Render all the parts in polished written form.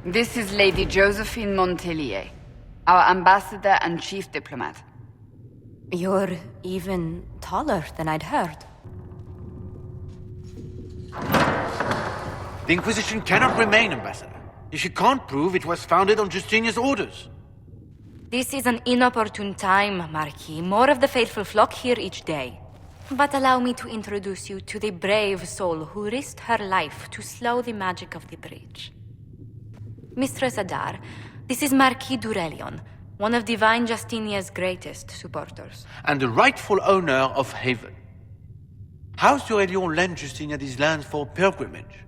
This is Lady Josephine Montilyet, our ambassador and chief diplomat. You're even taller than I'd heard. The Inquisition cannot remain, Ambassador, if you can't prove it was founded on Justinian's orders. This is an inopportune time, Marquis. More of the faithful flock here each day. But allow me to introduce you to the brave soul who risked her life to slow the magic of the breach. Mistress Adaar, this is Marquis Durelion, one of Divine Justinia's greatest supporters. And the rightful owner of Haven. House Durelion lent Justinia these lands for pilgrimage.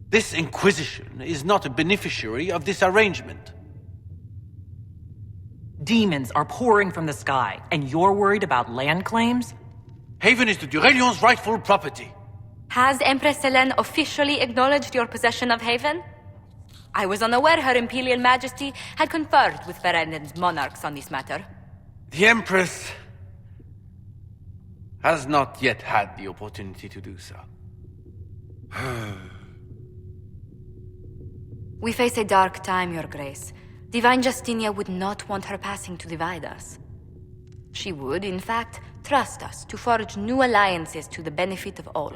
This Inquisition is not a beneficiary of this arrangement. Demons are pouring from the sky, and you're worried about land claims? Haven is the Durelion's rightful property. Has Empress Selene officially acknowledged your possession of Haven? I was unaware Her Imperial Majesty had conferred with Ferenden's monarchs on this matter. The Empress has not yet had the opportunity to do so. We face a dark time, Your Grace. Divine Justinia would not want her passing to divide us. She would, in fact, trust us to forge new alliances to the benefit of all,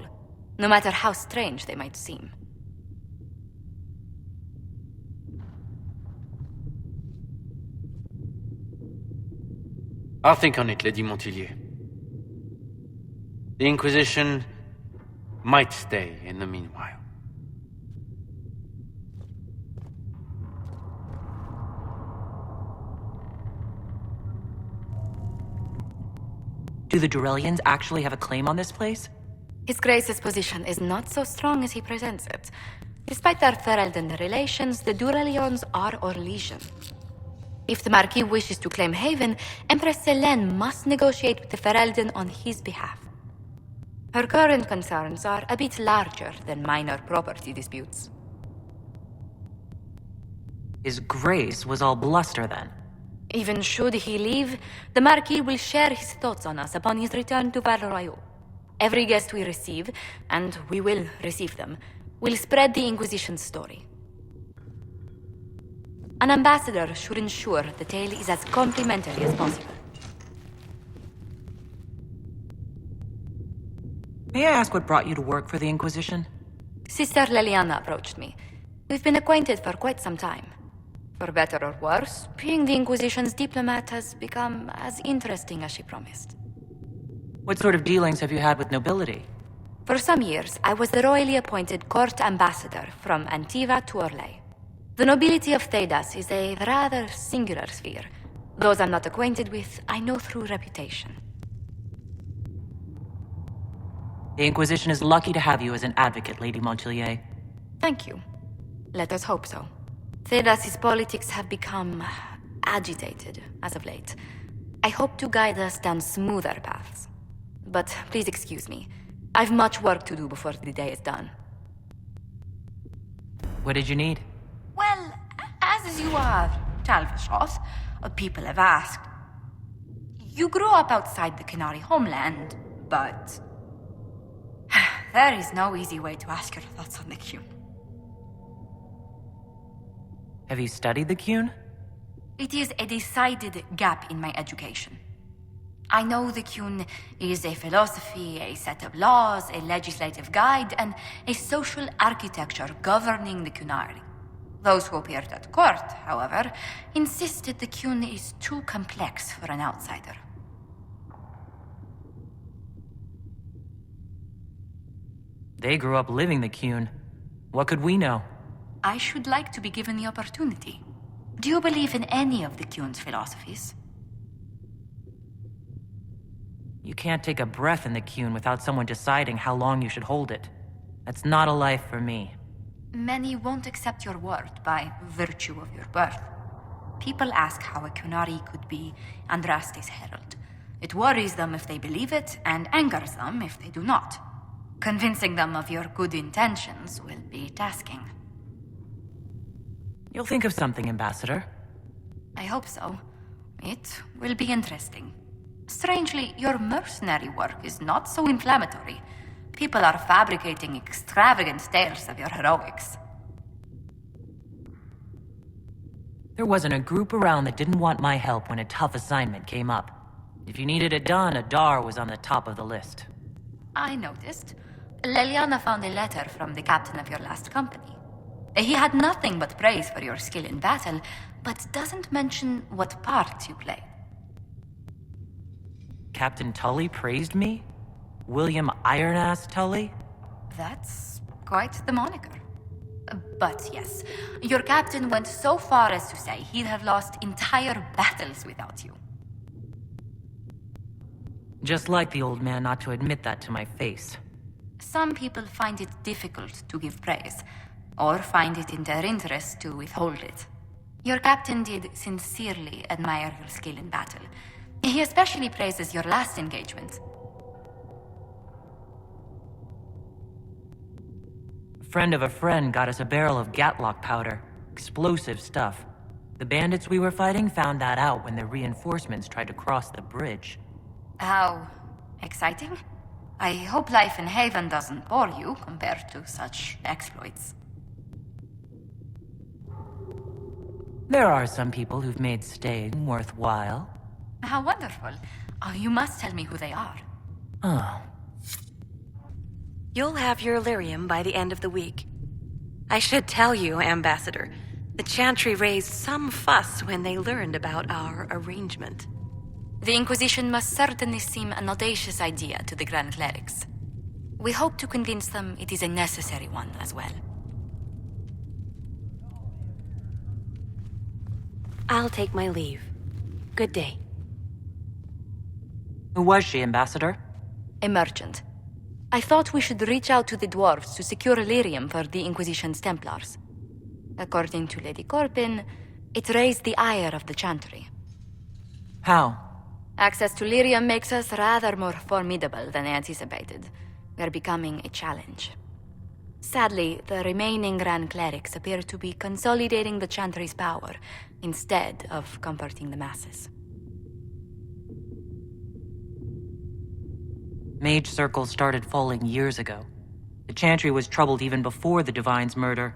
no matter how strange they might seem. I'll think on it, Lady Montilyet. The Inquisition might stay in the meanwhile. Do the Durelians actually have a claim on this place? His Grace's position is not so strong as he presents it. Despite their Ferelden relations, the Durelions are our legion. If the Marquis wishes to claim Haven, Empress Selene must negotiate with the Ferelden on his behalf. Her current concerns are a bit larger than minor property disputes. His Grace was all bluster then. Even should he leave, the Marquis will share his thoughts on us upon his return to Val Royeaux. Every guest we receive, and we will receive them, will spread the Inquisition's story. An ambassador should ensure the tale is as complimentary as possible. May I ask what brought you to work for the Inquisition? Sister Leliana approached me. We've been acquainted for quite some time. For better or worse, being the Inquisition's diplomat has become as interesting as she promised. What sort of dealings have you had with nobility? For some years, I was the royally appointed court ambassador from Antiva to Orlais. The nobility of Thedas is a rather singular sphere. Those I'm not acquainted with, I know through reputation. The Inquisition is lucky to have you as an advocate, Lady Montilyet. Thank you. Let us hope so. Thedas's politics have become agitated as of late. I hope to guide us down smoother paths. But please excuse me. I've much work to do before the day is done. What did you need? Well, as you are Talvishoth, people have asked. You grew up outside the Qunari homeland, but there is no easy way to ask your thoughts on the Qun. Have you studied the Qun? It is a decided gap in my education. I know the Qun is a philosophy, a set of laws, a legislative guide, and a social architecture governing the Qunari. Those who appeared at court, however, insisted the Qun is too complex for an outsider. They grew up living the Qun. What could we know? I should like to be given the opportunity. Do you believe in any of the Qun's philosophies? You can't take a breath in the Qun without someone deciding how long you should hold it. That's not a life for me. Many won't accept your word by virtue of your birth. People ask how a Qunari could be Andraste's herald. It worries them if they believe it, and angers them if they do not. Convincing them of your good intentions will be tasking. You'll think of something, Ambassador. I hope so. It will be interesting. Strangely, your mercenary work is not so inflammatory. People are fabricating extravagant tales of your heroics. There wasn't a group around that didn't want my help when a tough assignment came up. If you needed it done, Adaar was on the top of the list. I noticed. Leliana found a letter from the captain of your last company. He had nothing but praise for your skill in battle, but doesn't mention what part you played. Captain Tully praised me? William Iron-Ass Tully? That's quite the moniker. But yes, your captain went so far as to say he'd have lost entire battles without you. Just like the old man not to admit that to my face. Some people find it difficult to give praise, or find it in their interest to withhold it. Your captain did sincerely admire your skill in battle. He especially praises your last engagement. A friend of a friend got us a barrel of Gatlock powder. Explosive stuff. The bandits we were fighting found that out when the reinforcements tried to cross the bridge. How exciting? I hope life in Haven doesn't bore you compared to such exploits. There are some people who've made staying worthwhile. How wonderful. Oh, you must tell me who they are. Oh. You'll have your Illyrium by the end of the week. I should tell you, Ambassador, the Chantry raised some fuss when they learned about our arrangement. The Inquisition must certainly seem an audacious idea to the Grand Clerics. We hope to convince them it is a necessary one as well. I'll take my leave. Good day. Who was she, Ambassador? A merchant. I thought we should reach out to the dwarves to secure Illyrium for the Inquisition's Templars. According to Lady Corbin, it raised the ire of the Chantry. How? Access to Lyrium makes us rather more formidable than I anticipated. We are becoming a challenge. Sadly, the remaining Grand Clerics appear to be consolidating the Chantry's power, instead of comforting the masses. Mage circles started falling years ago. The Chantry was troubled even before the Divine's murder.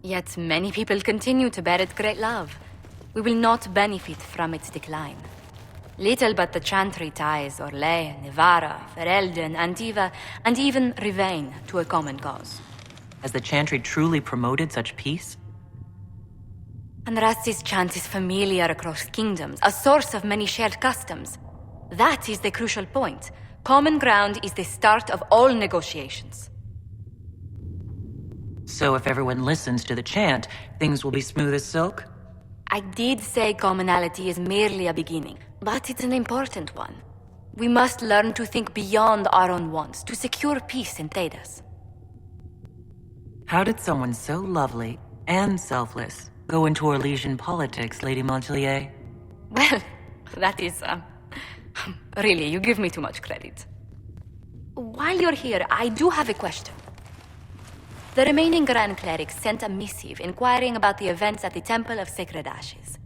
Yet many people continue to bear it great love. We will not benefit from its decline. Little but the Chantry ties Orlais, Nevara, Ferelden, Antiva, and even Rivain to a common cause. Has the Chantry truly promoted such peace? Andrasti's chant is familiar across kingdoms, a source of many shared customs. That is the crucial point. Common ground is the start of all negotiations. So if everyone listens to the chant, things will be smooth as silk? I did say commonality is merely a beginning, but it's an important one. We must learn to think beyond our own wants to secure peace in Thedas. How did someone so lovely and selfless go into Orlesian politics, Lady Montilyet? Well, that is, really, you give me too much credit. While you're here, I do have a question. The remaining Grand Clerics sent a missive inquiring about the events at the Temple of Sacred Ashes.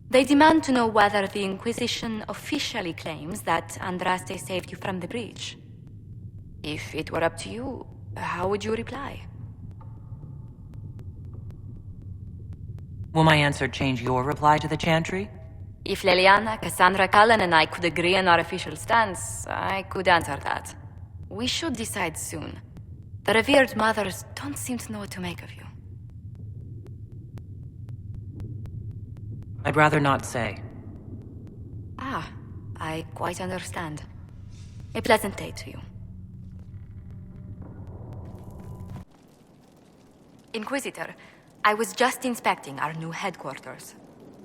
They demand to know whether the Inquisition officially claims that Andraste saved you from the breach. If it were up to you, how would you reply? Will my answer change your reply to the Chantry? If Leliana, Cassandra Cullen, and I could agree on our official stance, I could answer that. We should decide soon. The revered mothers don't seem to know what to make of you. I'd rather not say. Ah, I quite understand. A pleasant day to you. Inquisitor, I was just inspecting our new headquarters.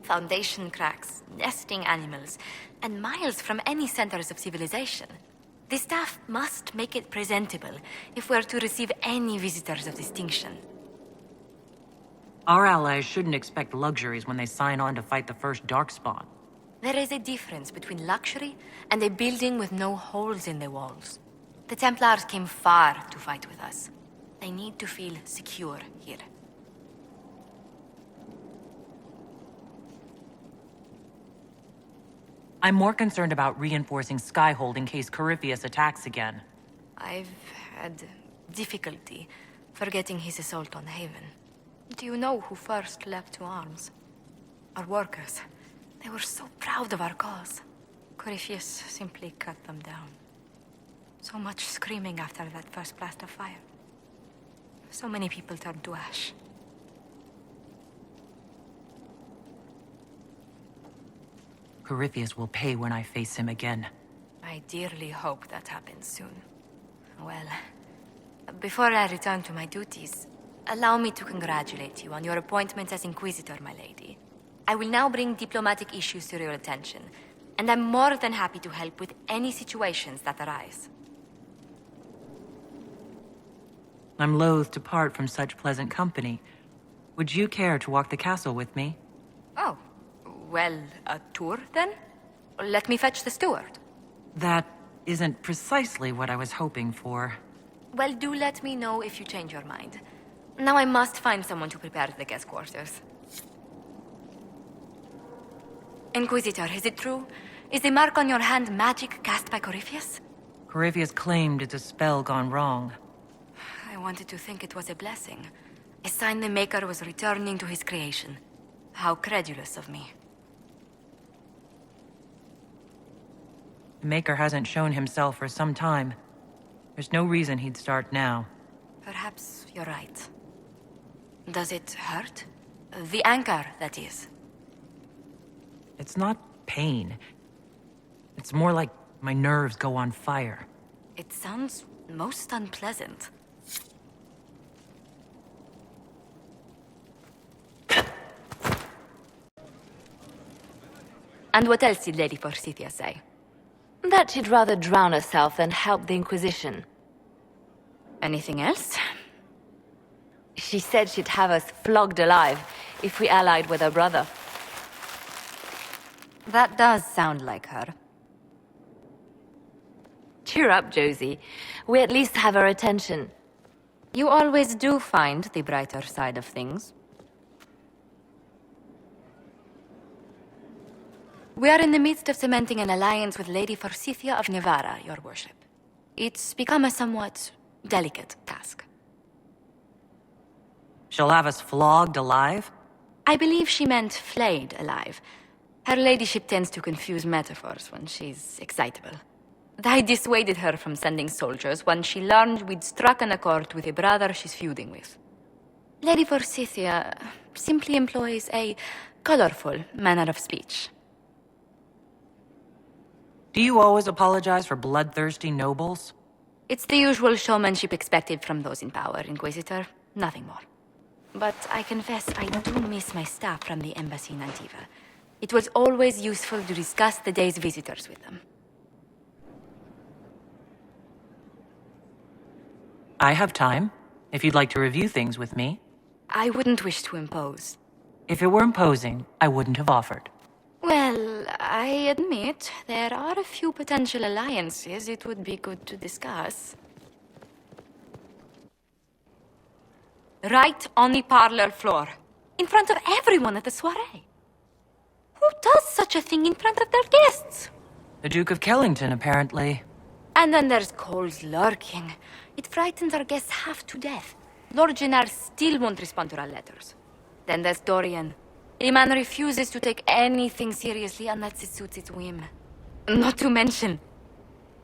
Foundation cracks, nesting animals, and miles from any centers of civilization. The staff must make it presentable if we're to receive any visitors of distinction. Our allies shouldn't expect luxuries when they sign on to fight the first Darkspawn. There is a difference between luxury and a building with no holes in the walls. The Templars came far to fight with us. They need to feel secure here. I'm more concerned about reinforcing Skyhold in case Corypheus attacks again. I've had difficulty forgetting his assault on Haven. Do you know who first leapt to arms? Our workers. They were so proud of our cause. Corypheus simply cut them down. So much screaming after that first blast of fire. So many people turned to ash. Corypheus will pay when I face him again. I dearly hope that happens soon. Well, before I return to my duties, allow me to congratulate you on your appointment as Inquisitor, my lady. I will now bring diplomatic issues to your attention, and I'm more than happy to help with any situations that arise. I'm loath to part from such pleasant company. Would you care to walk the castle with me? Oh, well, a tour then? Let me fetch the steward. That isn't precisely what I was hoping for. Well, do let me know if you change your mind. Now I must find someone to prepare the guest quarters. Inquisitor, is it true? Is the mark on your hand magic cast by Corypheus? Corypheus claimed it's a spell gone wrong. I wanted to think it was a blessing. A sign the Maker was returning to his creation. How credulous of me. The Maker hasn't shown himself for some time. There's no reason he'd start now. Perhaps you're right. Does it hurt? The anchor, that is. It's not pain. It's more like my nerves go on fire. It sounds most unpleasant. And what else did Lady Forsythia say? That she'd rather drown herself than help the Inquisition. Anything else? She said she'd have us flogged alive if we allied with her brother. That does sound like her. Cheer up, Josie. We at least have her attention. You always do find the brighter side of things. We are in the midst of cementing an alliance with Lady Forsythia of Nevada, your worship. It's become a somewhat delicate task. She'll have us flogged alive? I believe she meant flayed alive. Her ladyship tends to confuse metaphors when she's excitable. I dissuaded her from sending soldiers when she learned we'd struck an accord with a brother she's feuding with. Lady Forsythia simply employs a colorful manner of speech. Do you always apologize for bloodthirsty nobles? It's the usual showmanship expected from those in power, Inquisitor. Nothing more. But I confess I do miss my staff from the embassy in Antiva. It was always useful to discuss the day's visitors with them. I have time, if you'd like to review things with me. I wouldn't wish to impose. If it were imposing, I wouldn't have offered. Well, I admit there are a few potential alliances it would be good to discuss. Right on the parlor floor, in front of everyone at the soiree. Who does such a thing in front of their guests? The Duke of Kellington, apparently. And then there's Cole's lurking. It frightens our guests half to death. Lord Gennard still won't respond to our letters. Then there's Dorian. The man refuses to take anything seriously unless it suits its whim. Not to mention...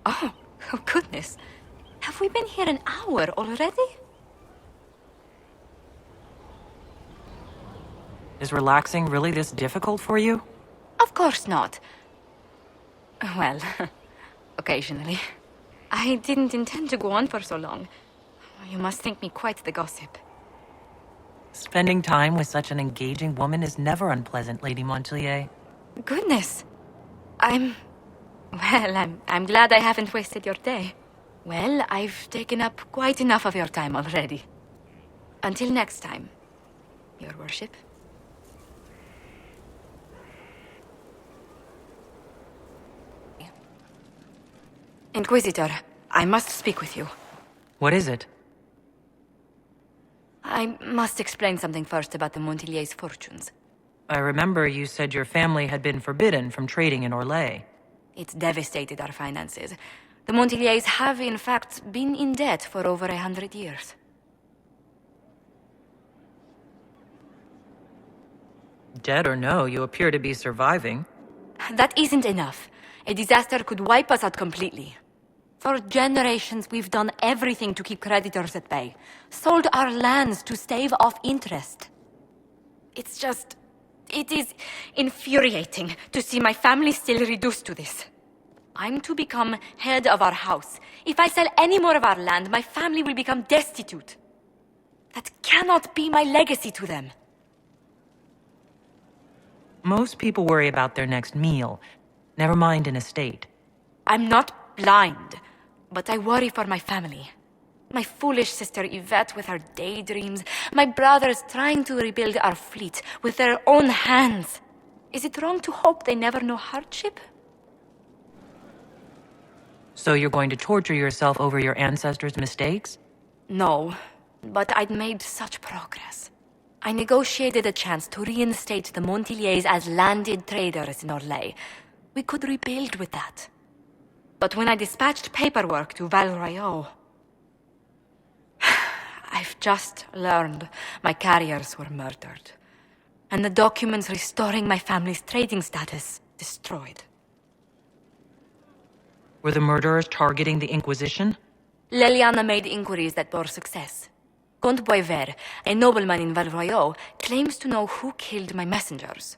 Oh goodness. Have we been here an hour already? Is relaxing really this difficult for you? Of course not. Well, occasionally. I didn't intend to go on for so long. You must think me quite the gossip. Spending time with such an engaging woman is never unpleasant, Lady Montilyet. Goodness. I'm glad I haven't wasted your day. Well, I've taken up quite enough of your time already. Until next time, your worship. Inquisitor, I must speak with you. What is it? I must explain something first about the Montilyet's fortunes. I remember you said your family had been forbidden from trading in Orlais. It's devastated our finances. The Montilyets have, in fact, been in debt for over 100 years. Dead or no, you appear to be surviving. That isn't enough. A disaster could wipe us out completely. For generations, we've done everything to keep creditors at bay. Sold our lands to stave off interest. It is infuriating to see my family still reduced to this. I'm to become head of our house. If I sell any more of our land, my family will become destitute. That cannot be my legacy to them. Most people worry about their next meal, never mind an estate. I'm not blind, but I worry for my family. My foolish sister Yvette with her daydreams. My brothers trying to rebuild our fleet with their own hands. Is it wrong to hope they never know hardship? So you're going to torture yourself over your ancestors' mistakes? No, but I'd made such progress. I negotiated a chance to reinstate the Montilyets as landed traders in Orlais. We could rebuild with that. But when I dispatched paperwork to Val Royeaux, I've just learned my carriers were murdered, and the documents restoring my family's trading status destroyed. Were the murderers targeting the Inquisition? Leliana made inquiries that bore success. Comte Boisvert, a nobleman in Val Royeaux, claims to know who killed my messengers.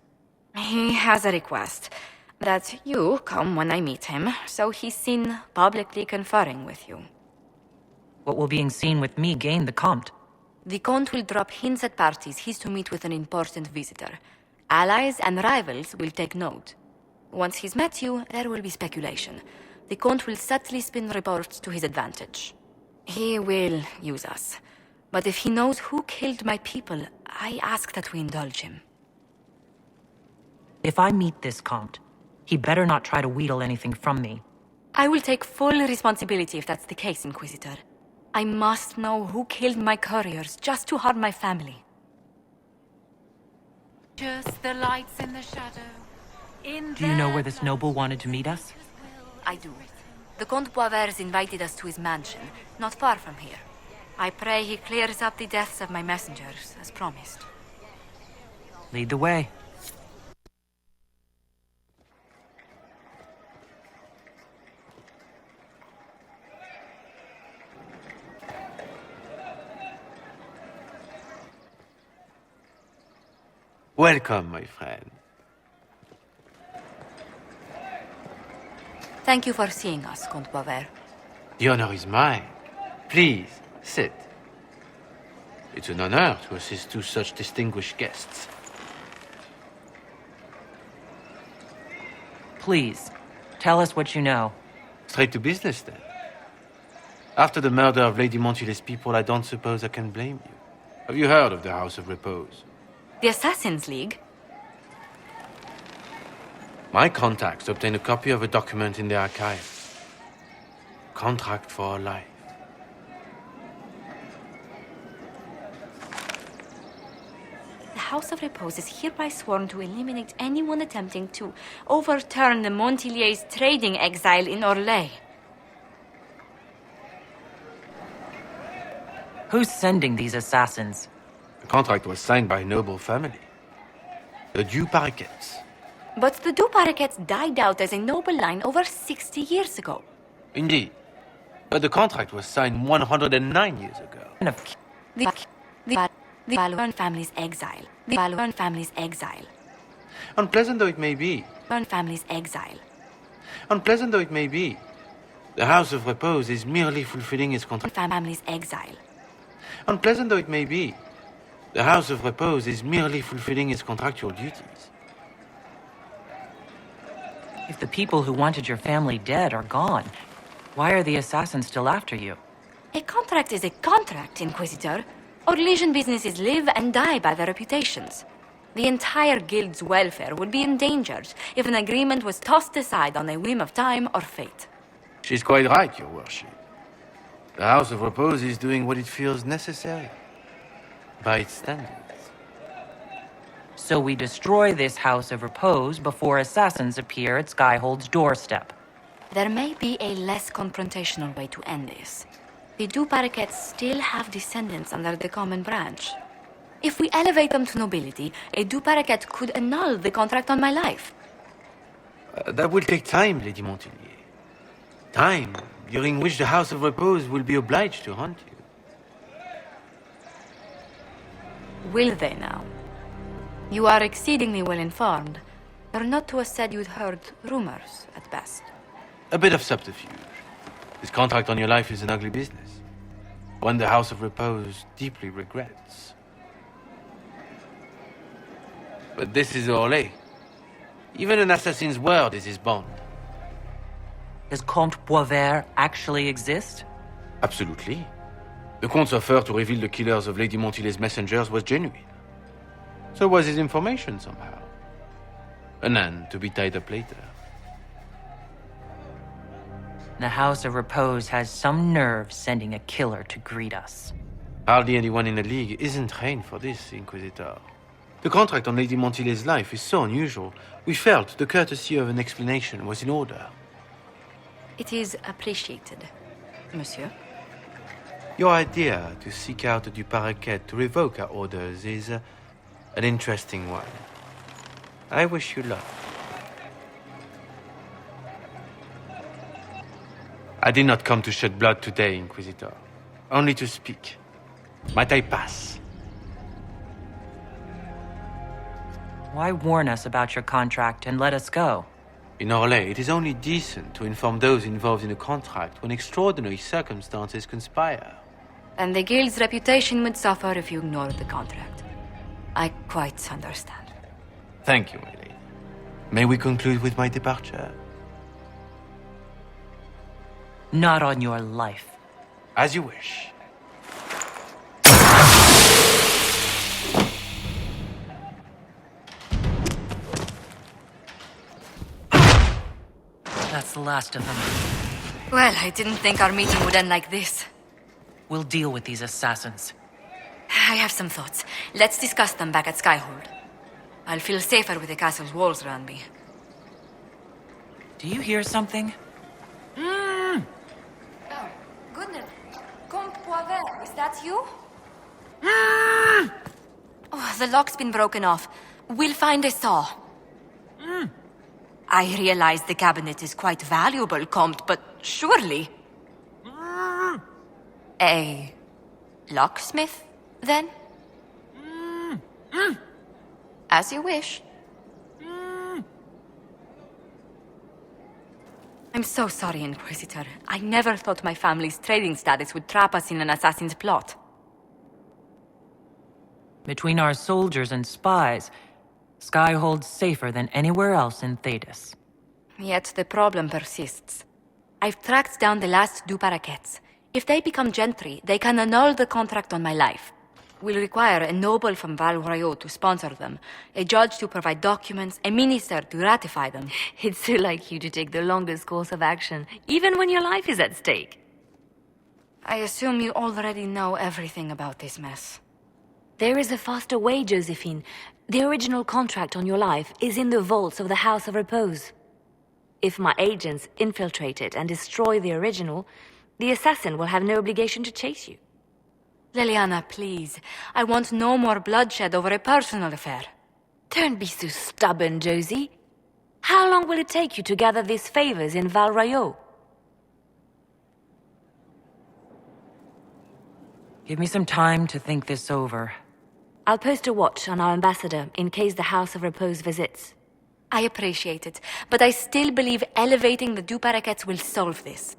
He has a request that you come when I meet him, so he's seen publicly conferring with you. What will being seen with me gain the Comte? The Comte will drop hints at parties he's to meet with an important visitor. Allies and rivals will take note. Once he's met you, there will be speculation. The Comte will subtly spin reports to his advantage. He will use us. But if he knows who killed my people, I ask that we indulge him. If I meet this Comte, he better not try to wheedle anything from me. I will take full responsibility if that's the case, Inquisitor. I must know who killed my couriers just to harm my family. Just the lights in the shadow. Do you know where this noble wanted to meet us? I do. The Comte Boisvert's invited us to his mansion, not far from here. I pray he clears up the deaths of my messengers, as promised. Lead the way. Welcome, my friend. Thank you for seeing us, Comte Boisvert. The honor is mine. Please, sit. It's an honor to assist two such distinguished guests. Please, tell us what you know. Straight to business, then. After the murder of Lady Montilyet's people, I don't suppose I can blame you. Have you heard of the House of Repose? The Assassin's League? My contacts obtained a copy of a document in the archives. Contract for a life. The House of Repose is hereby sworn to eliminate anyone attempting to overturn the Montilyets' trading exile in Orlais. Who's sending these assassins? The contract was signed by a noble family. The Duparquets. But the Duparquets died out as a noble line over 60 years ago. Indeed. But the contract was signed 109 years ago. The Valoran family's exile. The Valoran family's exile. Unpleasant though it may be. Valoran family's exile. Unpleasant though it may be. The House of Repose is merely fulfilling its contract. Family's exile. Unpleasant though it may be. The House of Repose is merely fulfilling its contractual duties. If the people who wanted your family dead are gone, why are the assassins still after you? A contract is a contract, Inquisitor. Orlesian businesses live and die by their reputations. The entire guild's welfare would be endangered if an agreement was tossed aside on a whim of time or fate. She's quite right, Your Worship. The House of Repose is doing what it feels necessary. By its standards. So we destroy this House of Repose before assassins appear at Skyhold's doorstep. There may be a less confrontational way to end this. The Duparquets still have descendants under the common branch. If we elevate them to nobility, a du paraquet could annul the contract on my life. That will take time, Lady Montilyet. Time during which the House of Repose will be obliged to hunt you. Will they now? You are exceedingly well informed. You're not to have said you'd heard rumors, at best. A bit of subterfuge. This contract on your life is an ugly business. One the House of Repose deeply regrets. But this is Orlais. Even an assassin's word is his bond. Does Comte Boisvert actually exist? Absolutely. The Comte's offer to reveal the killers of Lady Montilyet's messengers was genuine. So was his information somehow. An end to be tied up later. The House of Repose has some nerve sending a killer to greet us. Hardly anyone in the League isn't trained for this, Inquisitor. The contract on Lady Montilyet's life is so unusual, we felt the courtesy of an explanation was in order. It is appreciated, monsieur. Your idea to seek out a du paraquet to revoke our orders is an interesting one. I wish you luck. I did not come to shed blood today, Inquisitor. Only to speak. Might I pass? Why warn us about your contract and let us go? In Orlais, it is only decent to inform those involved in a contract when extraordinary circumstances conspire. And the guild's reputation would suffer if you ignored the contract. I quite understand. Thank you, my lady. May we conclude with my departure? Not on your life. As you wish. That's the last of them. Well, I didn't think our meeting would end like this. We'll deal with these assassins. I have some thoughts. Let's discuss them back at Skyhold. I'll feel safer with the castle's walls around me. Do you hear something? Oh, goodness. Comte Boisvert, is that you? Oh, the lock's been broken off. We'll find a saw. I realize the cabinet is quite valuable, Comte, but surely... A locksmith, then? As you wish. I'm so sorry, Inquisitor. I never thought my family's trading status would trap us in an assassin's plot. Between our soldiers and spies, Skyhold's safer than anywhere else in Thedas. Yet the problem persists. I've tracked down the last du paraquets. If they become gentry, they can annul the contract on my life. We'll require a noble from Val Royeaux to sponsor them, a judge to provide documents, a minister to ratify them. It's so like you to take the longest course of action, even when your life is at stake. I assume you already know everything about this mess. There is a faster way, Josephine. The original contract on your life is in the vaults of the House of Repose. If my agents infiltrate it and destroy the original, the assassin will have no obligation to chase you. Liliana, please. I want no more bloodshed over a personal affair. Don't be so stubborn, Josie. How long will it take you to gather these favors in Val Royeaux? Give me some time to think this over. I'll post a watch on our ambassador in case the House of Repose visits. I appreciate it, but I still believe elevating the du paraquets will solve this.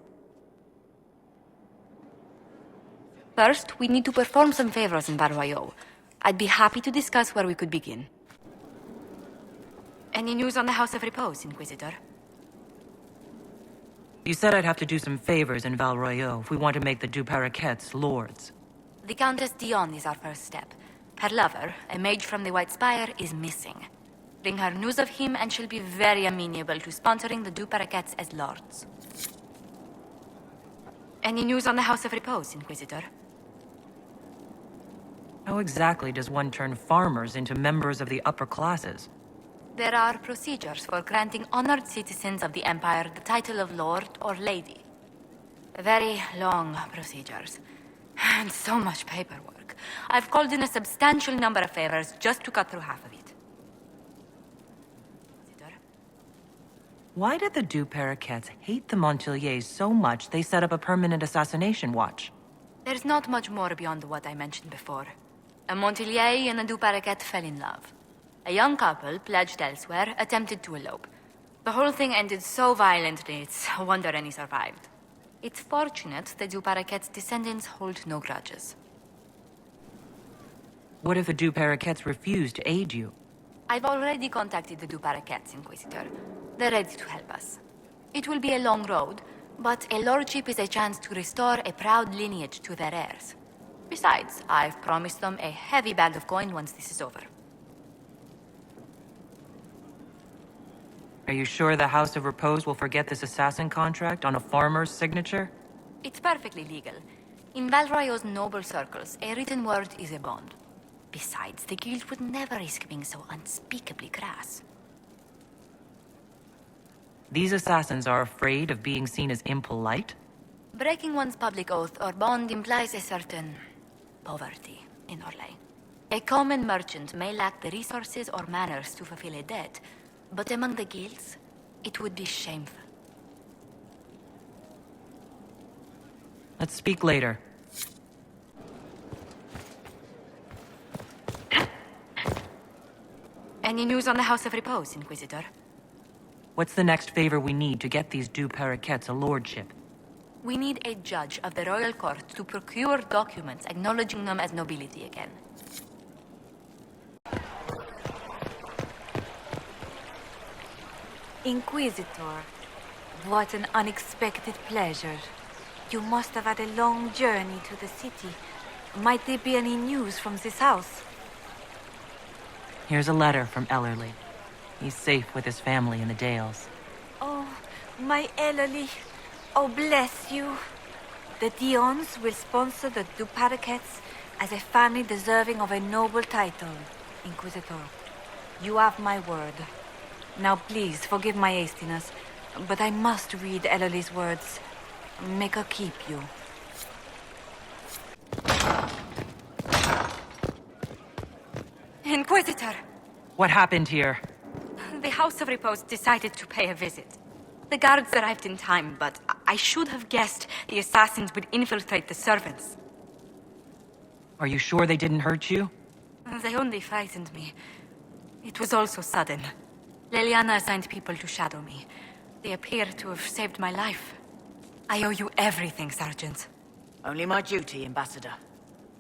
First, we need to perform some favors in Val Royeaux. I'd be happy to discuss where we could begin. Any news on the House of Repose, Inquisitor? You said I'd have to do some favors in Val Royeaux if we want to make the du paraquets lords. The Countess Dion is our first step. Her lover, a mage from the White Spire, is missing. Bring her news of him and she'll be very amenable to sponsoring the du paraquets as lords. Any news on the House of Repose, Inquisitor? How exactly does one turn farmers into members of the upper classes? There are procedures for granting honored citizens of the Empire the title of Lord or Lady. Very long procedures. And so much paperwork. I've called in a substantial number of favors just to cut through half of it. Why did the Du Paraquets hate the Montilyets so much they set up a permanent assassination watch? There's not much more beyond what I mentioned before. A Montilyet and a Du Paraquet fell in love. A young couple, pledged elsewhere, attempted to elope. The whole thing ended so violently, it's a wonder any survived. It's fortunate the Du Paraquets' descendants hold no grudges. What if the Du Paraquets refuse to aid you? I've already contacted the Du Paraquets, Inquisitor. They're ready to help us. It will be a long road, but a lordship is a chance to restore a proud lineage to their heirs. Besides, I've promised them a heavy bag of coin once this is over. Are you sure the House of Repose will forget this assassin contract on a farmer's signature? It's perfectly legal. In Val Royeaux's noble circles, a written word is a bond. Besides, the guild would never risk being so unspeakably crass. These assassins are afraid of being seen as impolite? Breaking one's public oath or bond implies a certain poverty in Orlais. A common merchant may lack the resources or manners to fulfill a debt, but among the guilds, it would be shameful. Let's speak later. Any news on the House of Repose, Inquisitor? What's the next favor we need to get these Du Paraquets a lordship? We need a judge of the royal court to procure documents acknowledging them as nobility again. Inquisitor, what an unexpected pleasure. You must have had a long journey to the city. Might there be any news from this house? Here's a letter from Ellerly. He's safe with his family in the Dales. Oh, my Ellerly. Oh, bless you. The Dions will sponsor the Du Paraquets as a family deserving of a noble title, Inquisitor. You have my word. Now please, forgive my hastiness, but I must read Ellerly's words. Make her keep you. Inquisitor! What happened here? The House of Repose decided to pay a visit. The guards arrived in time, but I should have guessed the assassins would infiltrate the servants. Are you sure they didn't hurt you? They only frightened me. It was all so sudden. Leliana assigned people to shadow me. They appear to have saved my life. I owe you everything, Sergeant. Only my duty, Ambassador.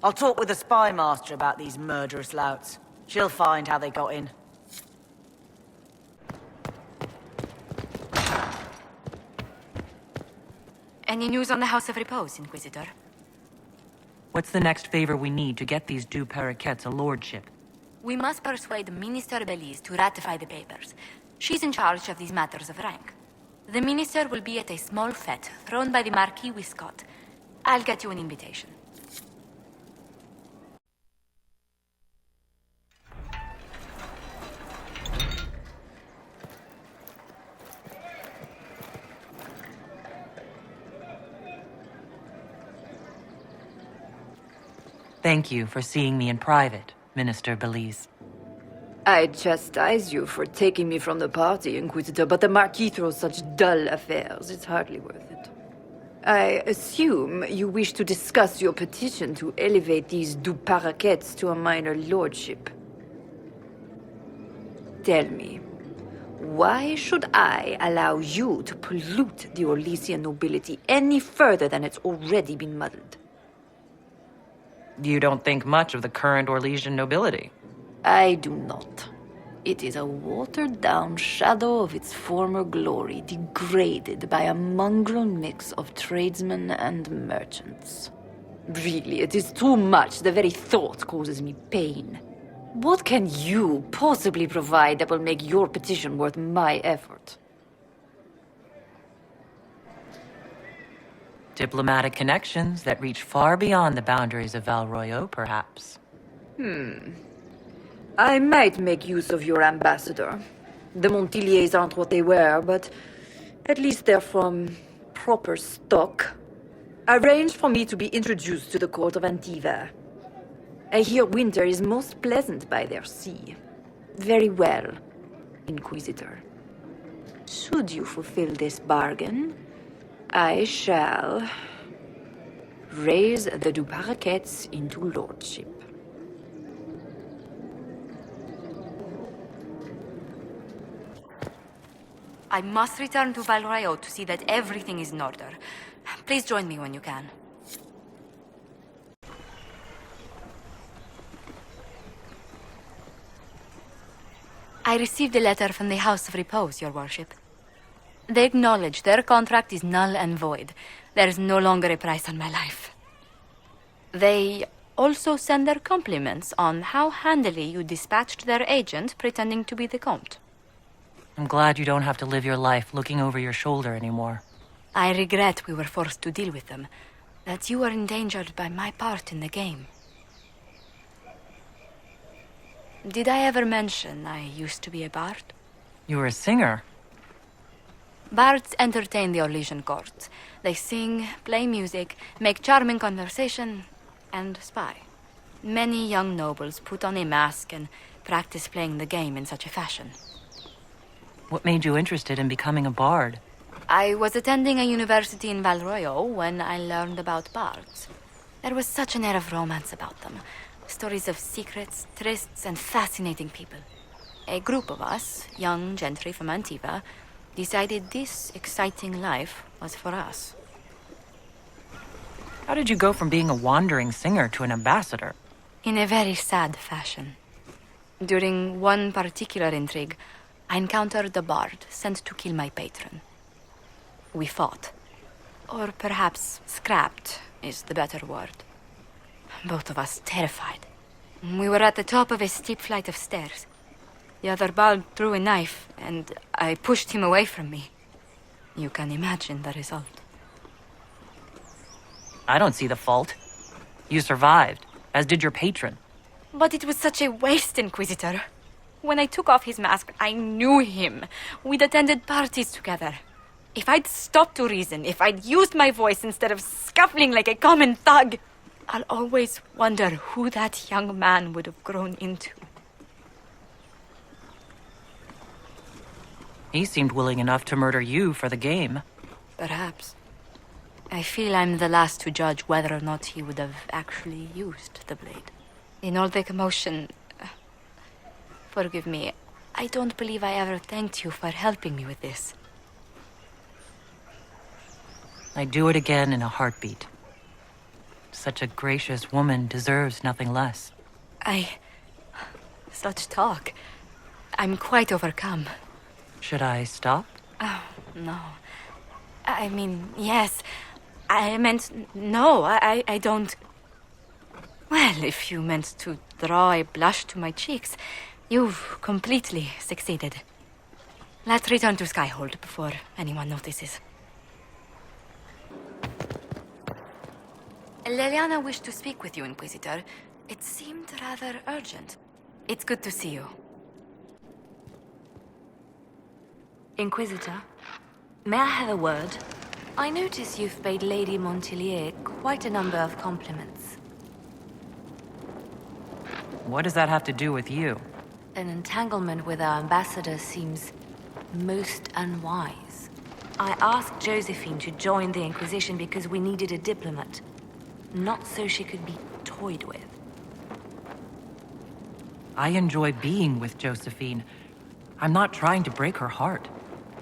I'll talk with the spy master about these murderous louts. She'll find how they got in. Any news on the House of Repose, Inquisitor? What's the next favor we need to get these Du Paraquets a lordship? We must persuade Minister Belize to ratify the papers. She's in charge of these matters of rank. The minister will be at a small fete thrown by the Marquis Wiscott. I'll get you an invitation. Thank you for seeing me in private, Minister Belize. I chastise you for taking me from the party, Inquisitor, but the Marquis throws such dull affairs. It's hardly worth it. I assume you wish to discuss your petition to elevate these Du Paraquets to a minor lordship. Tell me, why should I allow you to pollute the Orlesian nobility any further than it's already been muddled? You don't think much of the current Orlesian nobility? I do not. It is a watered-down shadow of its former glory, degraded by a mongrel mix of tradesmen and merchants. Really, it is too much. The very thought causes me pain. What can you possibly provide that will make your petition worth my effort? Diplomatic connections that reach far beyond the boundaries of Val Royeaux, perhaps. I might make use of your ambassador. The Montilyets aren't what they were, but at least they're from proper stock. Arrange for me to be introduced to the court of Antiver. I hear winter is most pleasant by their sea. Very well, Inquisitor. Should you fulfill this bargain, I shall raise the Duparakets into lordship. I must return to Valrayo to see that everything is in order. Please join me when you can. I received a letter from the House of Repose, Your Worship. They acknowledge their contract is null and void. There is no longer a price on my life. They also send their compliments on how handily you dispatched their agent pretending to be the Comte. I'm glad you don't have to live your life looking over your shoulder anymore. I regret we were forced to deal with them, that you were endangered by my part in the game. Did I ever mention I used to be a bard? You were a singer. Bards entertain the Orlesian court. They sing, play music, make charming conversation, and spy. Many young nobles put on a mask and practice playing the game in such a fashion. What made you interested in becoming a bard? I was attending a university in Valroyo when I learned about bards. There was such an air of romance about them. Stories of secrets, trysts, and fascinating people. A group of us, young gentry from Antiva, decided this exciting life was for us. How did you go from being a wandering singer to an ambassador? In a very sad fashion. During one particular intrigue, I encountered a bard sent to kill my patron. We fought. Or perhaps scrapped is the better word. Both of us terrified. We were at the top of a steep flight of stairs. The other bard threw a knife, and I pushed him away from me. You can imagine the result. I don't see the fault. You survived, as did your patron. But it was such a waste, Inquisitor. When I took off his mask, I knew him. We'd attended parties together. If I'd stopped to reason, if I'd used my voice instead of scuffling like a common thug, I'll always wonder who that young man would have grown into. He seemed willing enough to murder you for the game. Perhaps. I feel I'm the last to judge whether or not he would have actually used the blade. In all the commotion... Forgive me, I don't believe I ever thanked you for helping me with this. I'd do it again in a heartbeat. Such a gracious woman deserves nothing less. Such talk. I'm quite overcome. Should I stop? Oh, no. I mean, yes. I meant, no, I don't... Well, if you meant to draw a blush to my cheeks, you've completely succeeded. Let's return to Skyhold before anyone notices. Leliana wished to speak with you, Inquisitor. It seemed rather urgent. It's good to see you. Inquisitor, may I have a word? I notice you've paid Lady Montilyet quite a number of compliments. What does that have to do with you? An entanglement with our ambassador seems most unwise. I asked Josephine to join the Inquisition because we needed a diplomat, not so she could be toyed with. I enjoy being with Josephine. I'm not trying to break her heart.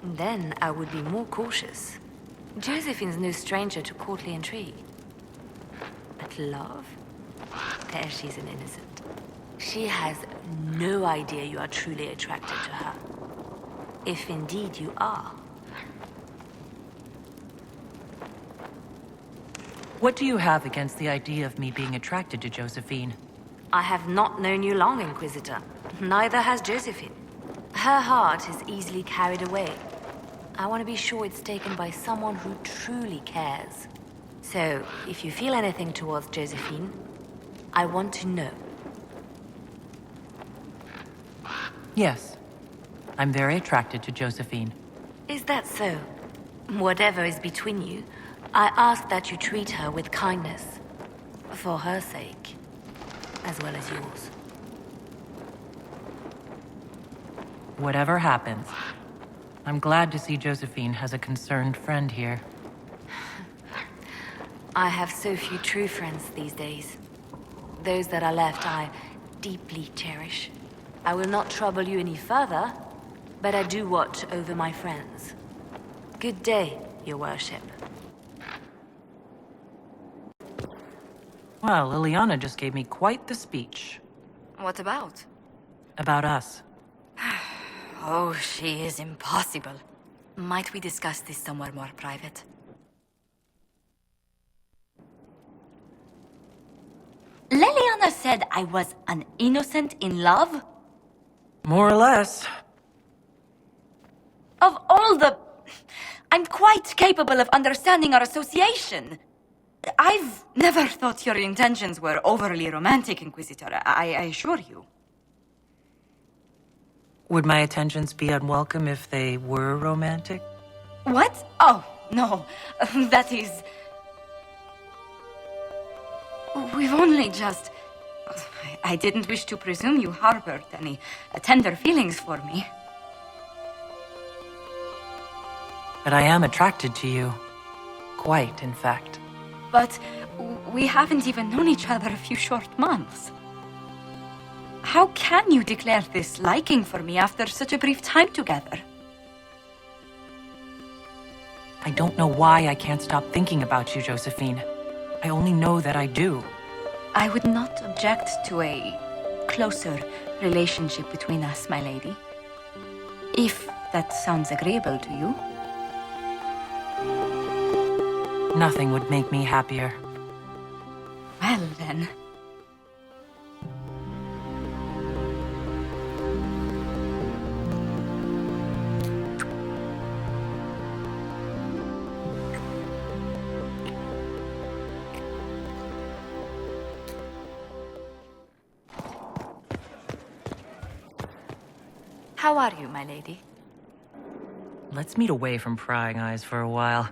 Then I would be more cautious. Josephine's no stranger to courtly intrigue. But love? There she's an innocent. She has no idea you are truly attracted to her. If indeed you are. What do you have against the idea of me being attracted to Josephine? I have not known you long, Inquisitor. Neither has Josephine. Her heart is easily carried away. I want to be sure it's taken by someone who truly cares. So, if you feel anything towards Josephine, I want to know. Yes. I'm very attracted to Josephine. Is that so? Whatever is between you, I ask that you treat her with kindness. For her sake. as well as yours. Whatever happens, I'm glad to see Josephine has a concerned friend here. I have so few true friends these days. Those that are left I deeply cherish. I will not trouble you any further, but I do watch over my friends. Good day, your worship. Well, Liliana just gave me quite the speech. What about? About us. Oh, she is impossible. Might we discuss this somewhere more private? Leliana said I was an innocent in love? More or less. Of all the... I'm quite capable of understanding our association. I've never thought your intentions were overly romantic, Inquisitor. I assure you. Would my attentions be unwelcome if they were romantic? What? Oh, no. That is... We've only just... I didn't wish to presume you harbored any tender feelings for me. But I am attracted to you. Quite, in fact. But we haven't even known each other a few short months. How can you declare this liking for me after such a brief time together? I don't know why I can't stop thinking about you, Josephine. I only know that I do. I would not object to a closer relationship between us, my lady. If that sounds agreeable to you. Nothing would make me happier. Well, then. How are you, my lady? Let's meet away from prying eyes for a while.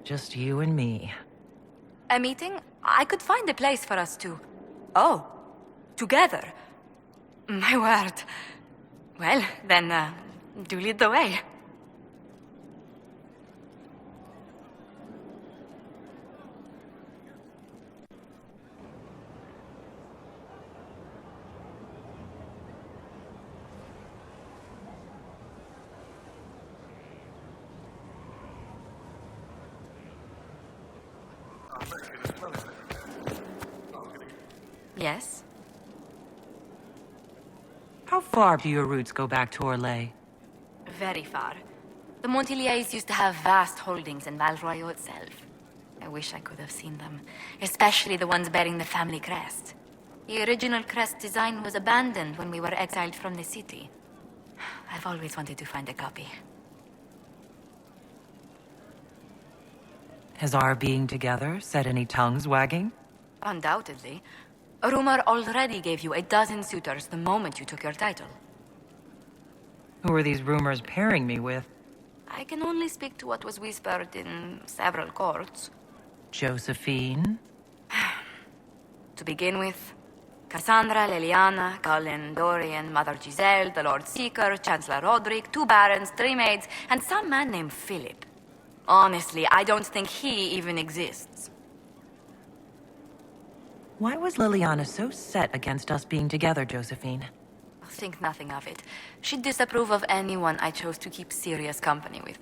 Just you and me. A meeting? I could find a place for us to... Oh, together. My word. Well, then, do lead the way. Yes? How far do your roots go back to Orlais? Very far. The Montilyets used to have vast holdings in Val Royaux itself. I wish I could have seen them, especially the ones bearing the family crest. The original crest design was abandoned when we were exiled from the city. I've always wanted to find a copy. Has our being together set any tongues wagging? Undoubtedly. A rumor already gave you a dozen suitors the moment you took your title. Who are these rumors pairing me with? I can only speak to what was whispered in several courts. Josephine? To begin with, Cassandra, Leliana, Cullen, Dorian, Mother Giselle, the Lord Seeker, Chancellor Roderick, 2 barons, 3 maids, and some man named Philip. Honestly, I don't think he even exists. Why was Liliana so set against us being together, Josephine? Think nothing of it. She'd disapprove of anyone I chose to keep serious company with.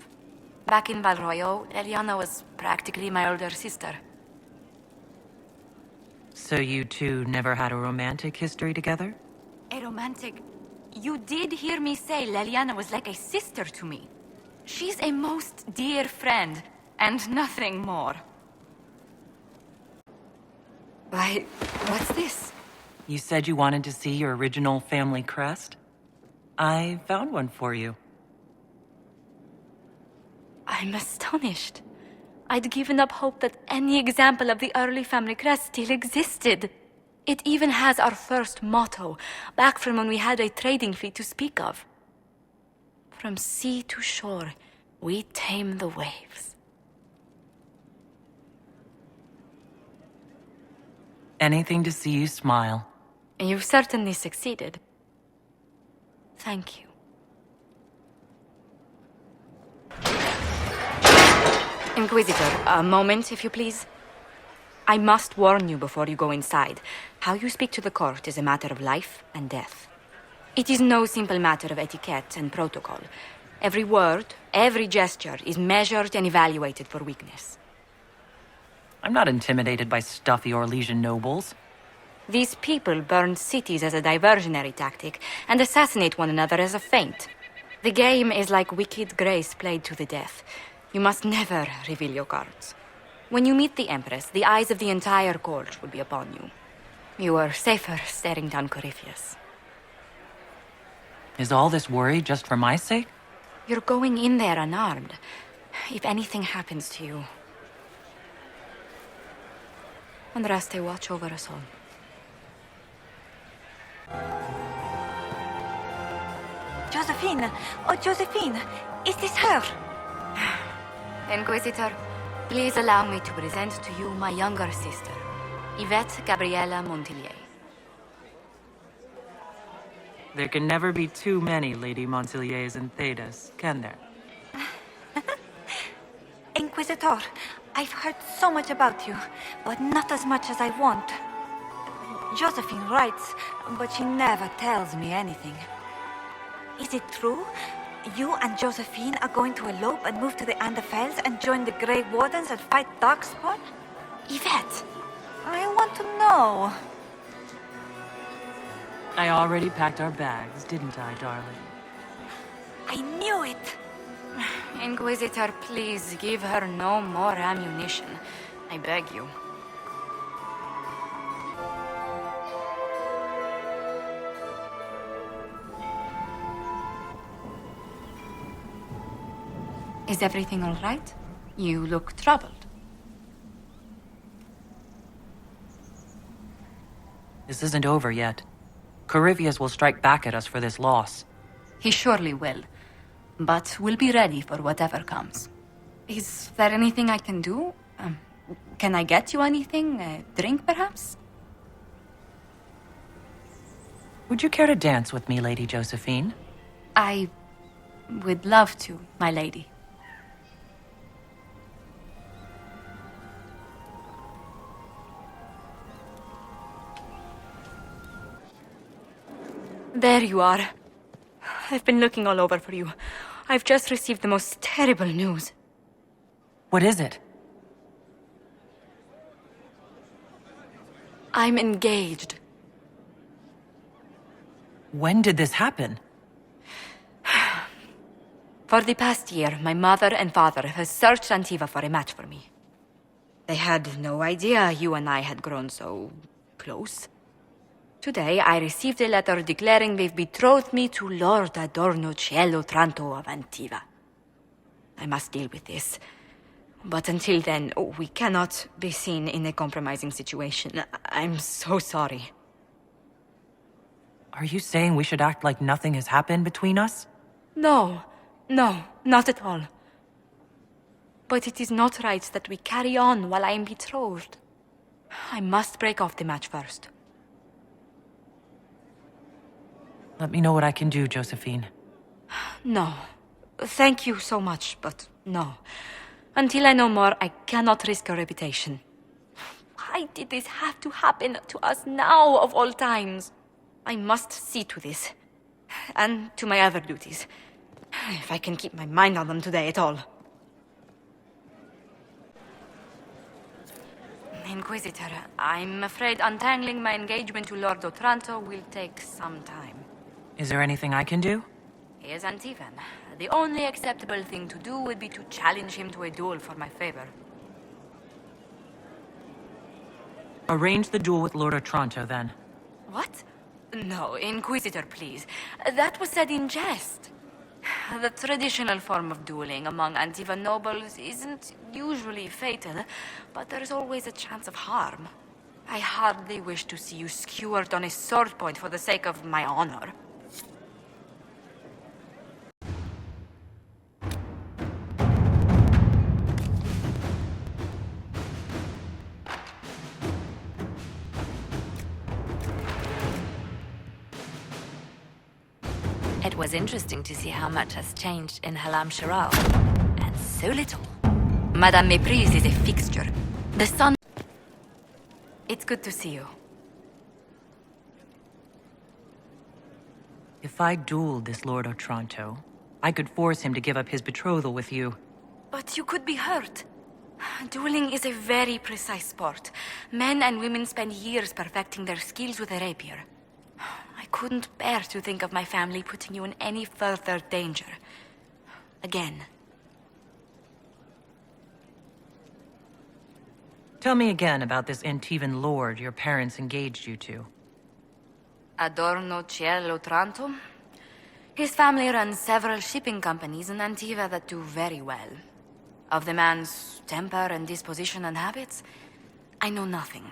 Back in Val Royaux, Leliana was practically my older sister. So you two never had a romantic history together? A romantic... You did hear me say Leliana was like a sister to me. She's a most dear friend, and nothing more. Why, what's this? You said you wanted to see your original family crest? I found one for you. I'm astonished. I'd given up hope that any example of the early family crest still existed. It even has our first motto, back from when we had a trading fleet to speak of. From sea to shore, we tame the waves. Anything to see you smile. You've certainly succeeded. Thank you. Inquisitor, a moment, if you please. I must warn you before you go inside. How you speak to the court is a matter of life and death. It is no simple matter of etiquette and protocol. Every word, every gesture is measured and evaluated for weakness. I'm not intimidated by stuffy Orlesian nobles. These people burn cities as a diversionary tactic and assassinate one another as a feint. The game is like wicked grace played to the death. You must never reveal your cards. When you meet the Empress, the eyes of the entire court will be upon you. You are safer staring down Corypheus. Is all this worry just for my sake? You're going in there unarmed. If anything happens to you... Andraste, watch over us all. Josephine! Oh, Josephine! Is this her? Inquisitor, please allow me to present to you my younger sister, Yvette Gabriella Montilyet. There can never be too many Lady Montilyets and Thedas, can there? Inquisitor, I've heard so much about you, but not as much as I want. Josephine writes, but she never tells me anything. Is it true? You and Josephine are going to elope and move to the Anderfels and join the Grey Wardens and fight Darkspawn? Yvette, I want to know. I already packed our bags, didn't I, darling? I knew it. Inquisitor, please give her no more ammunition. I beg you. Is everything all right? You look troubled. This isn't over yet. Corypheus will strike back at us for this loss. He surely will. But we'll be ready for whatever comes. Is there anything I can do? Can I get you anything? A drink, perhaps? Would you care to dance with me, Lady Josephine? I would love to, my lady. There you are. I've been looking all over for you. I've just received the most terrible news. What is it? I'm engaged. When did this happen? For the past year, my mother and father have searched Antiva for a match for me. They had no idea you and I had grown so close. Today, I received a letter declaring they've betrothed me to Lord Adorno Cielo Tranto of Antiva. I must deal with this. But until then, we cannot be seen in a compromising situation. I'm so sorry. Are you saying we should act like nothing has happened between us? No, not at all. But it is not right that we carry on while I am betrothed. I must break off the match first. Let me know what I can do, Josephine. No. Thank you so much, but no. Until I know more, I cannot risk your reputation. Why did this have to happen to us now, of all times? I must see to this. And to my other duties. If I can keep my mind on them today at all. Inquisitor, I'm afraid untangling my engagement to Lord Otranto will take some time. Is there anything I can do? He is Antivan. The only acceptable thing to do would be to challenge him to a duel for my favor. Arrange the duel with Lord Otranto, then. What? No, Inquisitor, please. That was said in jest. The traditional form of dueling among Antivan nobles isn't usually fatal, but there's always a chance of harm. I hardly wish to see you skewered on a sword point for the sake of my honor. It was interesting to see how much has changed in Halam Sharal. And so little. Madame Méprise is a fixture. The sun... It's good to see you. If I dueled this Lord Otranto, I could force him to give up his betrothal with you. But you could be hurt. Dueling is a very precise sport. Men and women spend years perfecting their skills with a rapier. I couldn't bear to think of my family putting you in any further danger. Again. Tell me again about this Antivan lord your parents engaged you to. Adorno Cielo Otranto? His family runs several shipping companies in Antiva that do very well. Of the man's temper and disposition and habits, I know nothing.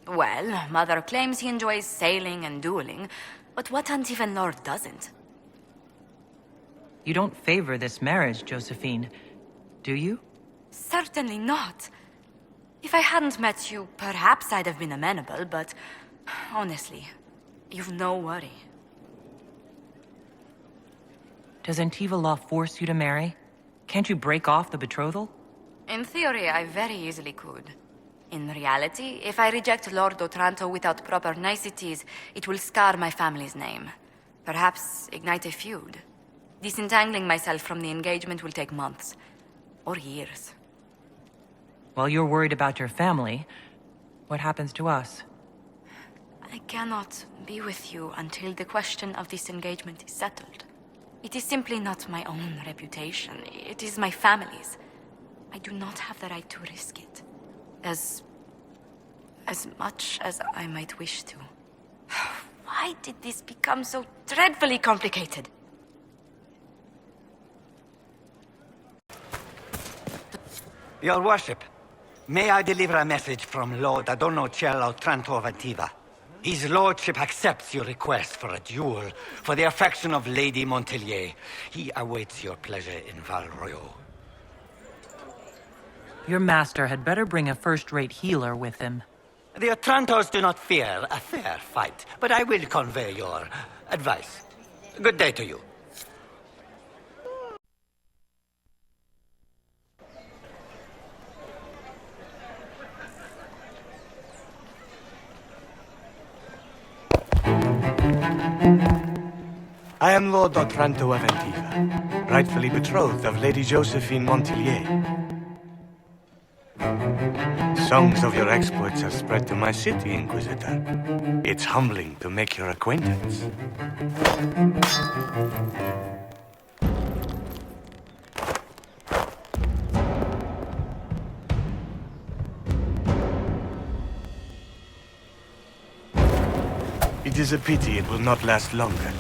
Well, Mother claims he enjoys sailing and dueling, but what Antivan lord doesn't? You don't favor this marriage, Josephine, do you? Certainly not. If I hadn't met you, perhaps I'd have been amenable, but honestly, you've no worry. Does Antiva law force you to marry? Can't you break off the betrothal? In theory, I very easily could. In reality, if I reject Lord Otranto without proper niceties, it will scar my family's name. Perhaps ignite a feud. Disentangling myself from the engagement will take months. Or years. While you're worried about your family, what happens to us? I cannot be with you until the question of this engagement is settled. It is simply not my own reputation. It is my family's. I do not have the right to risk it. As much as I might wish to. Why did this become so dreadfully complicated? Your worship, may I deliver a message from Lord Adorno Cielo Otranto of Antiva? His lordship accepts your request for a duel for the affection of Lady Montilyet. He awaits your pleasure in Val Royaux. Your master had better bring a first-rate healer with him. The Otrantos do not fear a fair fight, but I will convey your advice. Good day to you. I am Lord Otranto of Antiva, rightfully betrothed of Lady Josephine Montilyet. Songs of your exploits have spread to my city, Inquisitor. It's humbling to make your acquaintance. It is a pity it will not last longer.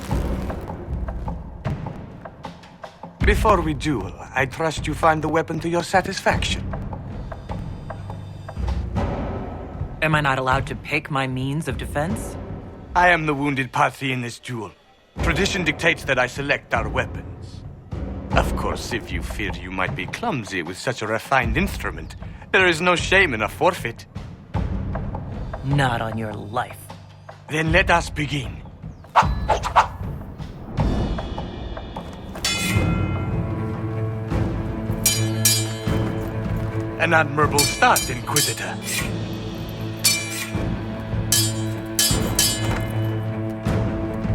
Before we duel, I trust you find the weapon to your satisfaction. Am I not allowed to pick my means of defense? I am the wounded party in this duel. Tradition dictates that I select our weapons. Of course, if you fear you might be clumsy with such a refined instrument, there is no shame in a forfeit. Not on your life. Then let us begin. An admirable start, Inquisitor.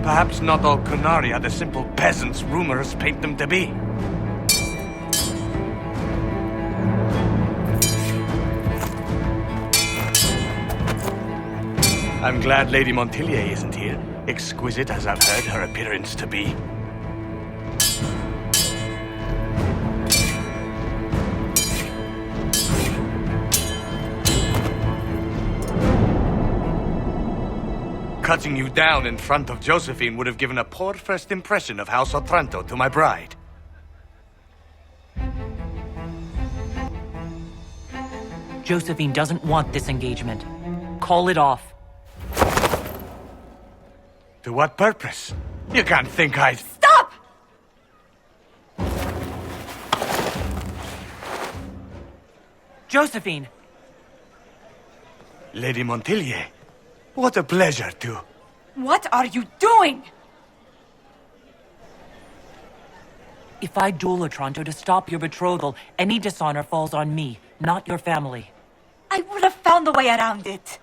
Perhaps not all Qunari are the simple peasants rumors paint them to be. I'm glad Lady Montilyet isn't here, exquisite as I've heard her appearance to be. Cutting you down in front of Josephine would have given a poor first impression of House Otranto to my bride. Josephine doesn't want this engagement. Call it off. To what purpose? You can't think I... Stop! Josephine! Lady Montilyet, what a pleasure to... What are you doing? If I duel Otranto to stop your betrothal, any dishonor falls on me, not your family. I would have found a way around it.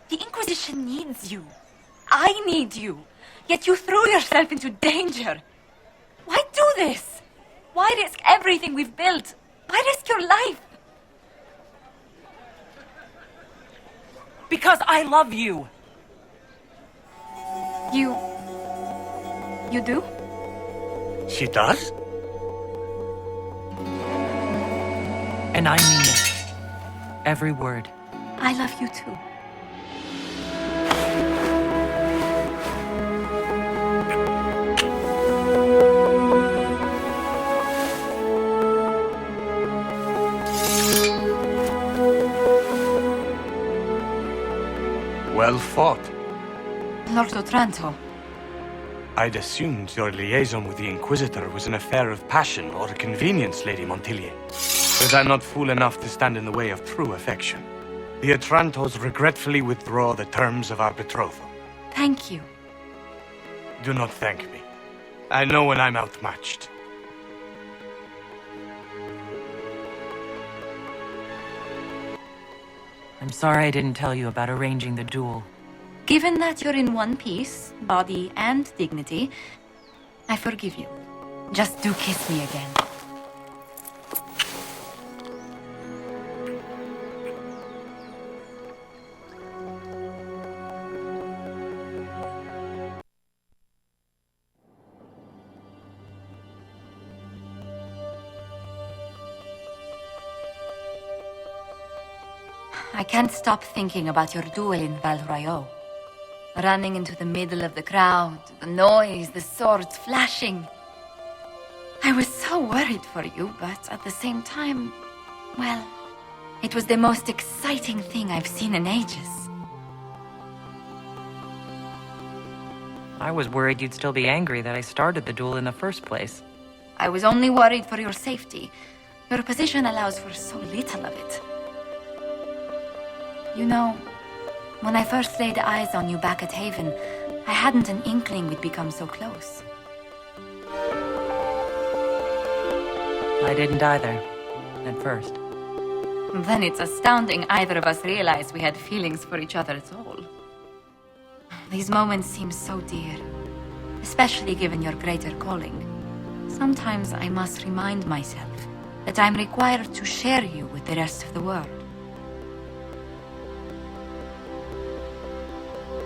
The Inquisition needs you. I need you. Yet you threw yourself into danger. Why do this? Why risk everything we've built? Why risk your life? Because I love you! You do? She does? And I mean it. Every word. I love you too. Well fought. Lord Otranto. I'd assumed your liaison with the Inquisitor was an affair of passion or convenience, Lady Montilyet. Was I not fool enough to stand in the way of true affection? The Otrantos regretfully withdraw the terms of our betrothal. Thank you. Do not thank me. I know when I'm outmatched. I'm sorry I didn't tell you about arranging the duel. Given that you're in one piece, body and dignity, I forgive you. Just do kiss me again. I can't stop thinking about your duel in Val Royeaux. Running into the middle of the crowd, the noise, the swords flashing. I was so worried for you, but at the same time, well, it was the most exciting thing I've seen in ages. I was worried you'd still be angry that I started the duel in the first place. I was only worried for your safety. Your position allows for so little of it. You know, when I first laid eyes on you back at Haven, I hadn't an inkling we'd become so close. I didn't either, at first. Then it's astounding either of us realized we had feelings for each other at all. These moments seem so dear, especially given your greater calling. Sometimes I must remind myself that I'm required to share you with the rest of the world.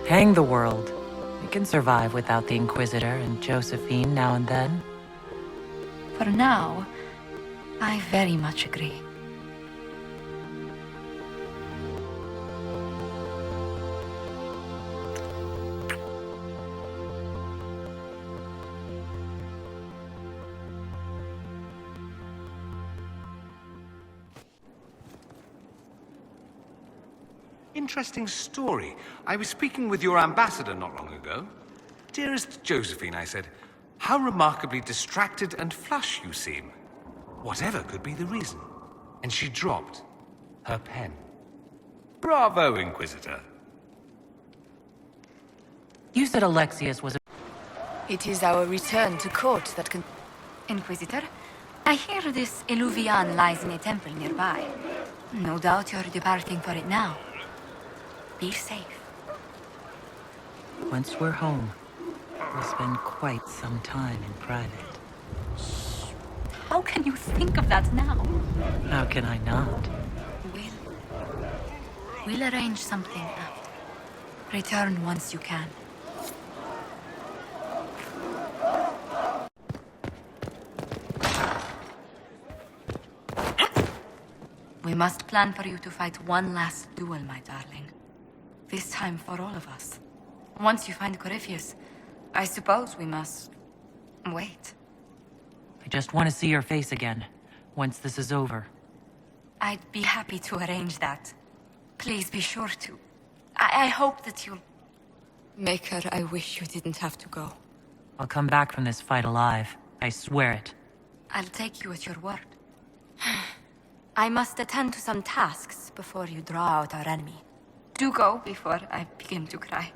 Hang the world. We can survive without the Inquisitor and Josephine now and then. For now, I very much agree. Interesting story. I was speaking with your ambassador not long ago. Dearest Josephine, I said, how remarkably distracted and flush you seem. Whatever could be the reason. And she dropped her pen. Bravo, Inquisitor. You said Alexius was a... It is our return to court that can... Inquisitor, I hear this Eluvian lies in a temple nearby. No doubt you're departing for it now. Be safe. Once we're home, we'll spend quite some time in private. How can you think of that now? How can I not? We'll arrange something after. Return once you can. We must plan for you to fight one last duel, my darling. This time for all of us. Once you find Corypheus, I suppose we must... wait. I just want to see your face again, once this is over. I'd be happy to arrange that. Please be sure to. I hope that you'll... Maker, I wish you didn't have to go. I'll come back from this fight alive. I swear it. I'll take you at your word. I must attend to some tasks before you draw out our enemy. Do go before I begin to cry.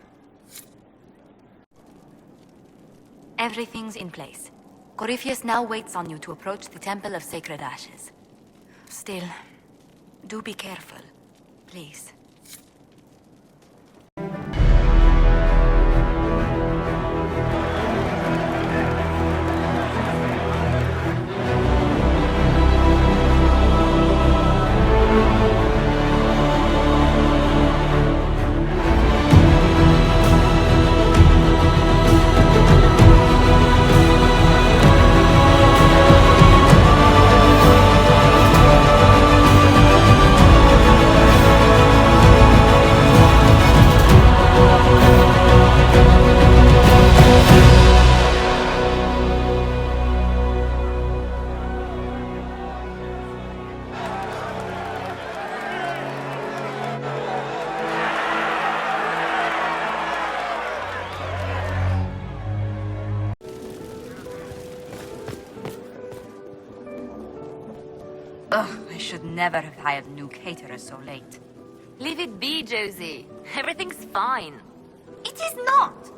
Everything's in place. Corypheus now waits on you to approach the Temple of Sacred Ashes. Still, do be careful, please. Ugh, I should never have hired new caterers so late. Leave it be, Josie. Everything's fine. It is not!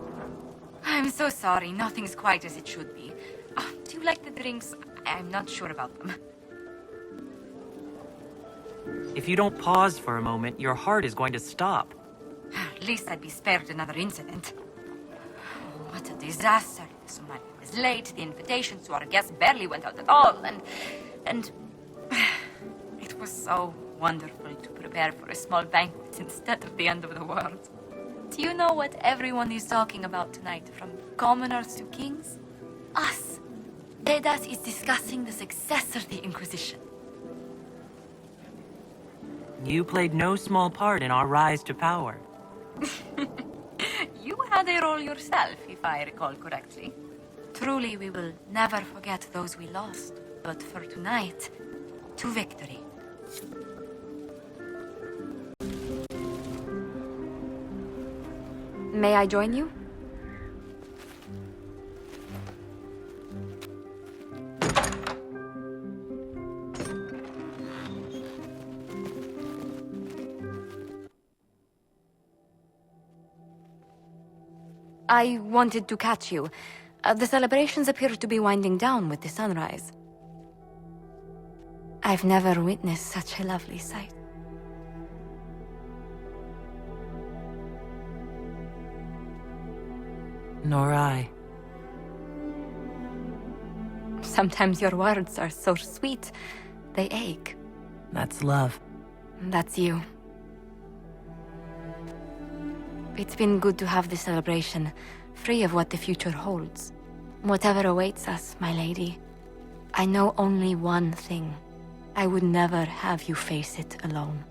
I'm so sorry, nothing's quite as it should be. Do you like the drinks? I'm not sure about them. If you don't pause for a moment, your heart is going to stop. At least I'd be spared another incident. Oh, what a disaster. The Somali was late, the invitations to our guests barely went out at all, and... It was so wonderful to prepare for a small banquet instead of the end of the world. Do you know what everyone is talking about tonight, from commoners to kings? Us. Dedas is discussing the successor to the Inquisition. You played no small part in our rise to power. You had a role yourself, if I recall correctly. Truly, we will never forget those we lost. But for tonight, to victory. May I join you? I wanted to catch you. The celebrations appear to be winding down with the sunrise. I've never witnessed such a lovely sight. Nor I. Sometimes your words are so sweet, they ache. That's love. That's you. It's been good to have this celebration, free of what the future holds. Whatever awaits us, my lady, I know only one thing. I would never have you face it alone.